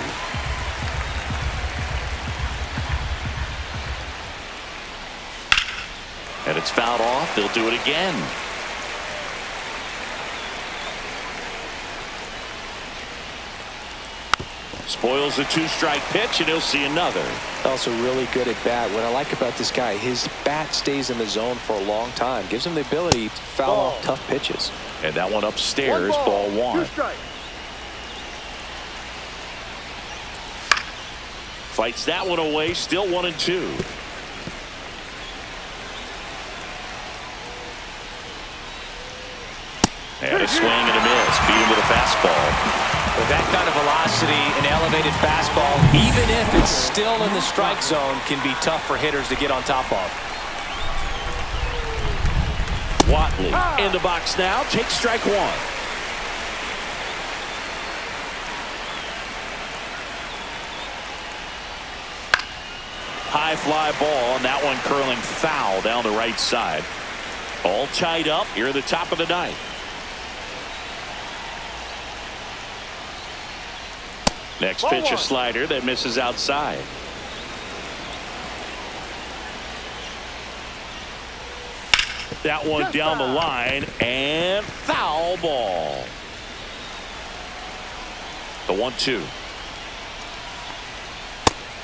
And it's fouled off. They'll do it again. Spoils a 2-strike pitch, and he'll see another. Also really good at bat. What I like about this guy, his bat stays in the zone for a long time. Gives him the ability to foul off tough pitches. And that one upstairs, ball 1. 2 strikes. Fights that one away, still 1-2. And a swing and a miss. Beat him with a fastball. With that kind of velocity, an elevated fastball, even if it's still in the strike zone, can be tough for hitters to get on top of. Watley in the box now. Takes strike 1. High fly ball, and that one curling foul down the right side. All tied up here at the top of the ninth. Next pitch, a slider that misses outside. That one down the line, and foul ball. The 1-2.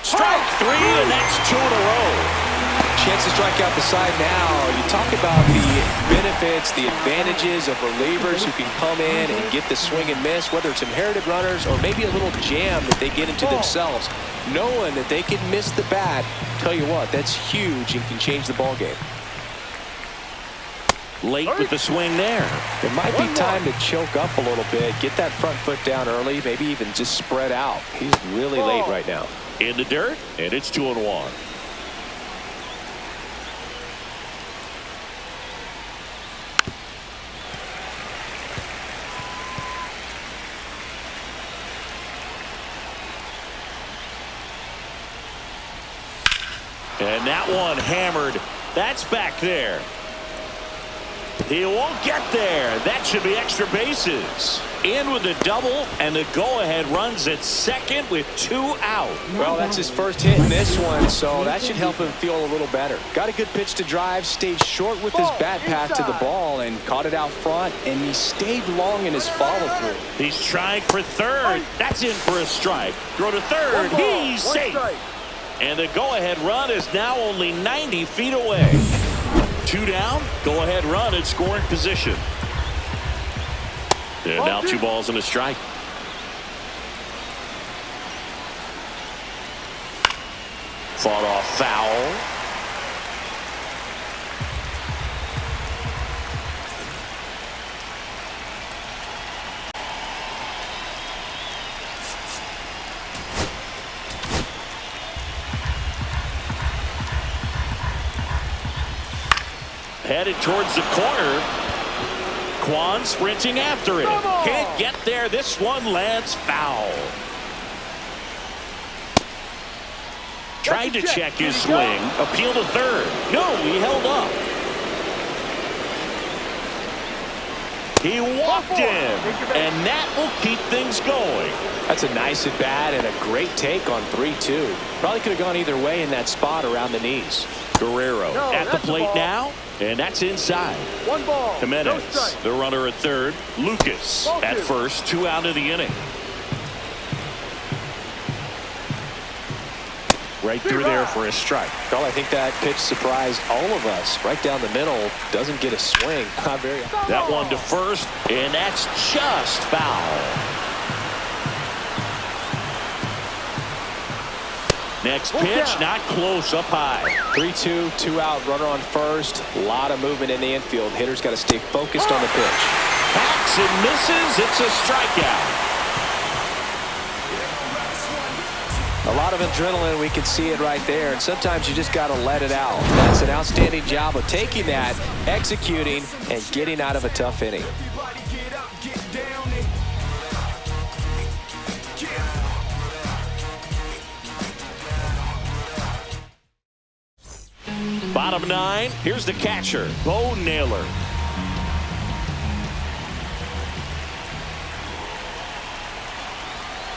Strike 3, and that's 2 in a row. Chance to strike out the side now. You talk about the benefits, the advantages of relievers who can come in and get the swing and miss, whether it's inherited runners or maybe a little jam that they get into themselves. Knowing that they can miss the bat, tell you what, that's huge and can change the ball game. Late with the swing there. It might be time to choke up a little bit, get that front foot down early, maybe even just spread out. He's really late right now. In the dirt, and it's 2-1. And that one hammered. That's back there. He won't get there. That should be extra bases. In with the double, and the go-ahead runs at second with 2 out. Well, that's his first hit in this one, so that should help him feel a little better. Got a good pitch to drive, stayed short with his bat path to the ball, and caught it out front, and he stayed long in his follow-through. He's trying for third. That's in for a strike. Throw to third. He's safe. And the go-ahead run is now only 90 feet away. 2 down, go-ahead run in scoring position. And now 2 balls and a strike. Fought off foul. Headed towards the corner. Kwan sprinting after it. Can't get there. This one lands foul. Tried to check his swing. Appeal to third. No, he held up. He walked in, and that will keep things going. That's a nice at bat and a great take on 3-2. Probably could have gone either way in that spot around the knees. Guerrero at the plate now, and that's inside. 1 ball. No Jimenez, strike. the runner at third. Lucas at first, 2 out of the inning. Right through there for a strike. Well, I think that pitch surprised all of us. Right down the middle, doesn't get a swing. Not very. That one to first, and that's just foul. Next pitch, not close, up high. 3-2, 2 out, runner on first. A lot of movement in the infield. Hitter's got to stay focused on the pitch. Hacks and misses. It's a strikeout. A lot of adrenaline, we can see it right there, and sometimes you just got to let it out. That's an outstanding job of taking that, executing, and getting out of a tough inning. Bottom 9, here's the catcher, Bo Naylor.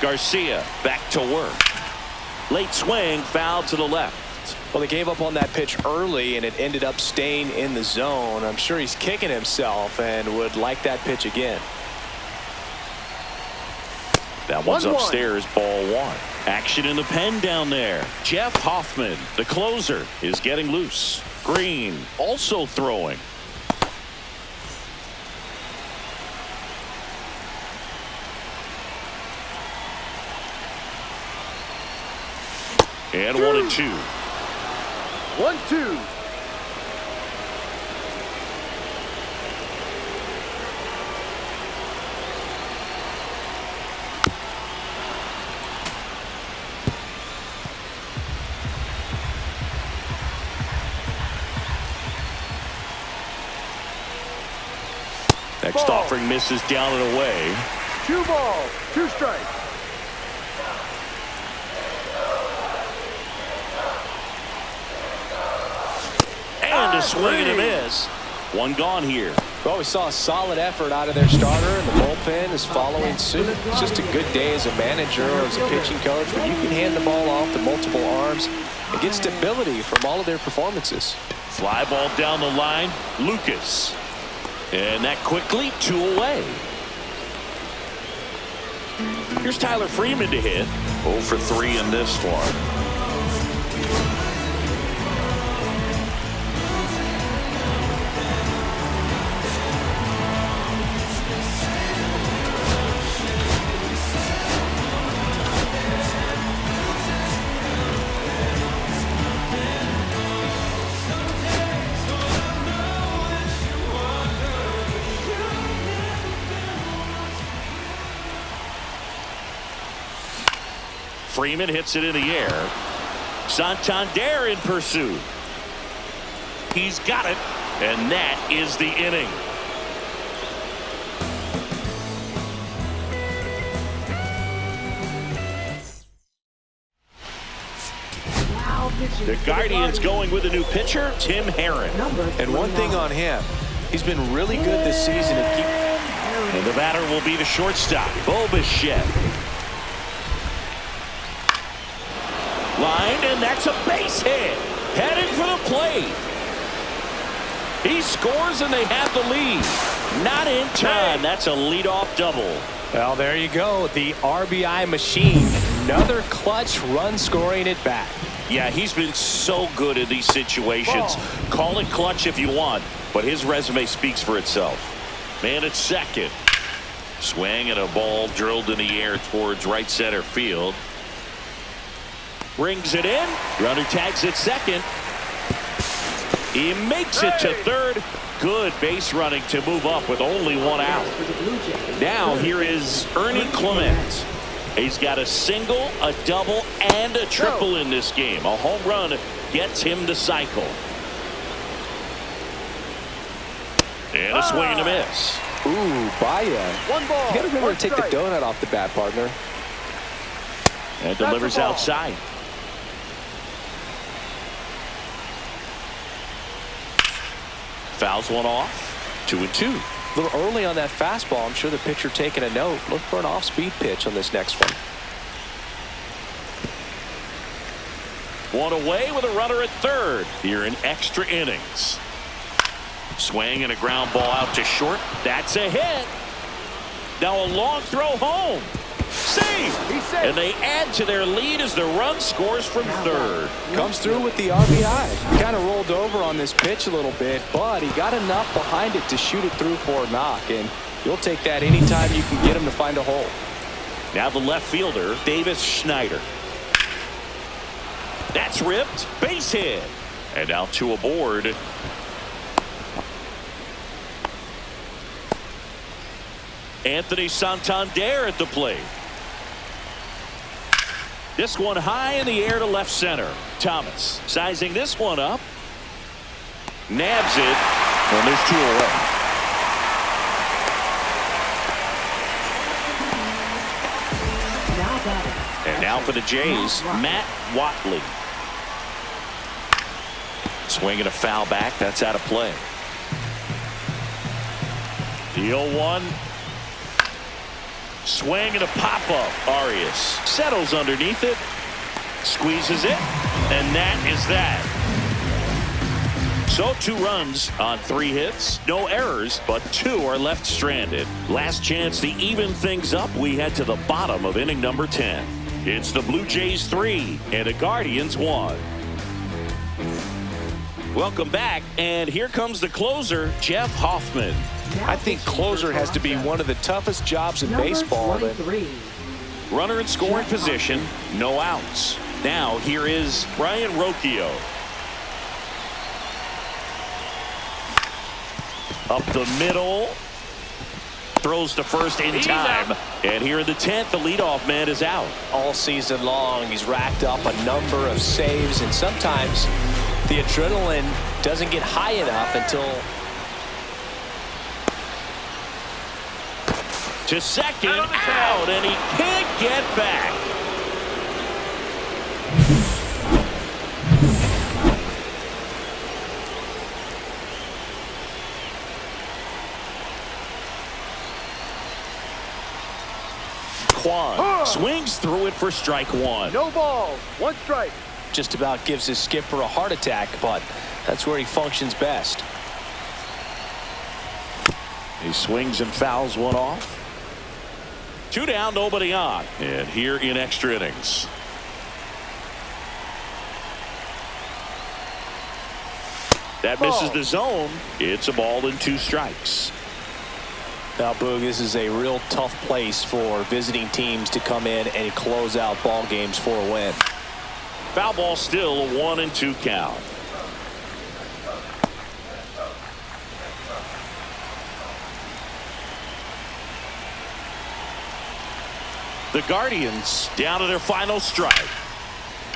Garcia back to work. Late swing, foul to the left. Well, they gave up on that pitch early, and it ended up staying in the zone. I'm sure he's kicking himself and would like that pitch again. That one's upstairs, ball 1. Action in the pen down there. Jeff Hoffman, the closer, is getting loose. Green also throwing. And 1-2. 1-2. Next offering misses down and away. 2 balls, 2 strikes. And a swing and a miss. 1 gone here. Well, we saw a solid effort out of their starter, and the bullpen is following suit. It's just a good day as a manager or as a pitching coach when you can hand the ball off to multiple arms and get stability from all of their performances. Fly ball down the line. Lucas. And that quickly 2 away. Here's Tyler Freeman to hit. 0 for 3 in this one. Freeman hits it in the air. Santander in pursuit. He's got it, and that is the inning. The Guardians going with a new pitcher, Tim Herrin. And one thing on him, he's been really good this season at And the batter will be the shortstop, Bo Bichette. Lined, and that's a base hit. Heading for the plate. He scores, and they have the lead. Not in time. That's a leadoff double. Well, there you go. The RBI machine. Another clutch run-scoring at bat. Yeah, he's been so good in these situations. Call it clutch if you want, but his resume speaks for itself. Man at second. Swing and a ball drilled in the air towards right center field. Brings it in. Runner tags at second. He makes it to third. Good base running to move up with only 1 out. Now here is Ernie Clement. He's got a single, a double, and a triple in this game. A home run gets him the cycle. And a swing and a miss. Ooh, Baez. 1 ball. You got to remember to take the donut off the bat, partner. And delivers outside. Fouls one off. 2-2. A little early on that fastball. I'm sure the pitcher taking a note. Look for an off-speed pitch on this next one. One away with a runner at third here in extra innings. Swing and a ground ball out to short. That's a hit. Now a long throw home. Save. And they add to their lead as the run scores from third. Comes through with the RBI. Kind of rolled over on this pitch a little bit, but he got enough behind it to shoot it through for a knock, and you'll take that anytime you can get him to find a hole. Now the left fielder, Davis Schneider. That's ripped. Base hit. And now two aboard. Anthony Santander at the plate. This one high in the air to left center. Thomas sizing this one up. Nabs it. And there's two away. And now for the Jays, Matt Watley. Swinging a foul back. That's out of play. The 0-1. Swing and a pop-up. Arias settles underneath it. Squeezes it. And that is that. So 2 runs on 3 hits. No errors, but 2 are left stranded. Last chance to even things up. We head to the bottom of inning number 10. It's the Blue Jays 3 and the Guardians 1. Welcome back, and here comes the closer, Jeff Hoffman. I think closer has to be one of the toughest jobs in baseball. Runner in scoring position, no outs. Now here is Brian Rocchio. Up the middle. Throws to first in time. And here in the 10th, the leadoff man is out. All season long, he's racked up a number of saves, and sometimes the adrenaline doesn't get high enough until to second, out, and he can't get back. Kwan swings through it for strike 1. No balls, 1 strike. just about gives his skipper a heart attack, but that's where he functions best. He swings and fouls one off. 2 down, nobody on. And here in extra innings. That misses the zone. It's a ball and 2 strikes. Now, Boog, this is a real tough place for visiting teams to come in and close out ball games for a win. Foul ball still, a 1-2 count. The Guardians down to their final strike.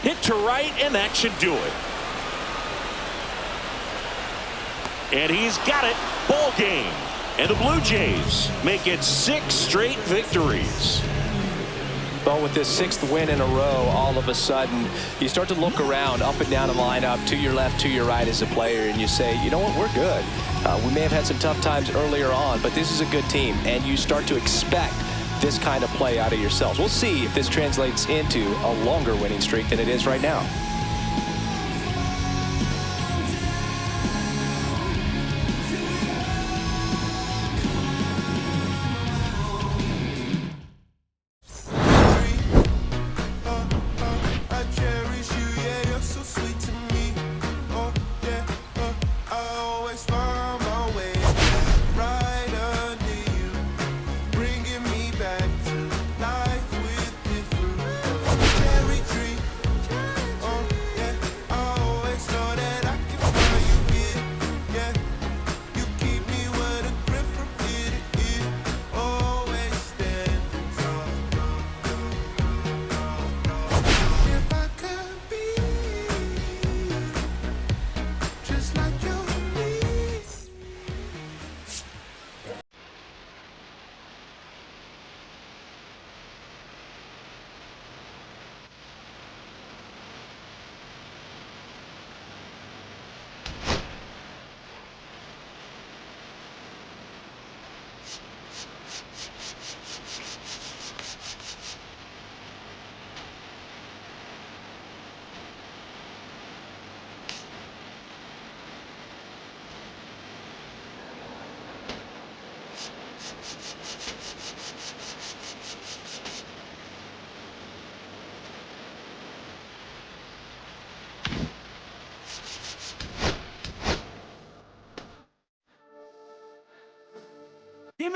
Hit to right, and that should do it. And he's got it. Ball game. And the Blue Jays make it 6 straight victories. But with this 6th win in a row, all of a sudden, you start to look around up and down the lineup, to your left, to your right as a player, and you say, you know what, we're good. We may have had some tough times earlier on, but this is a good team, and you start to expect this kind of play out of yourselves. We'll see if this translates into a longer winning streak than it is right now.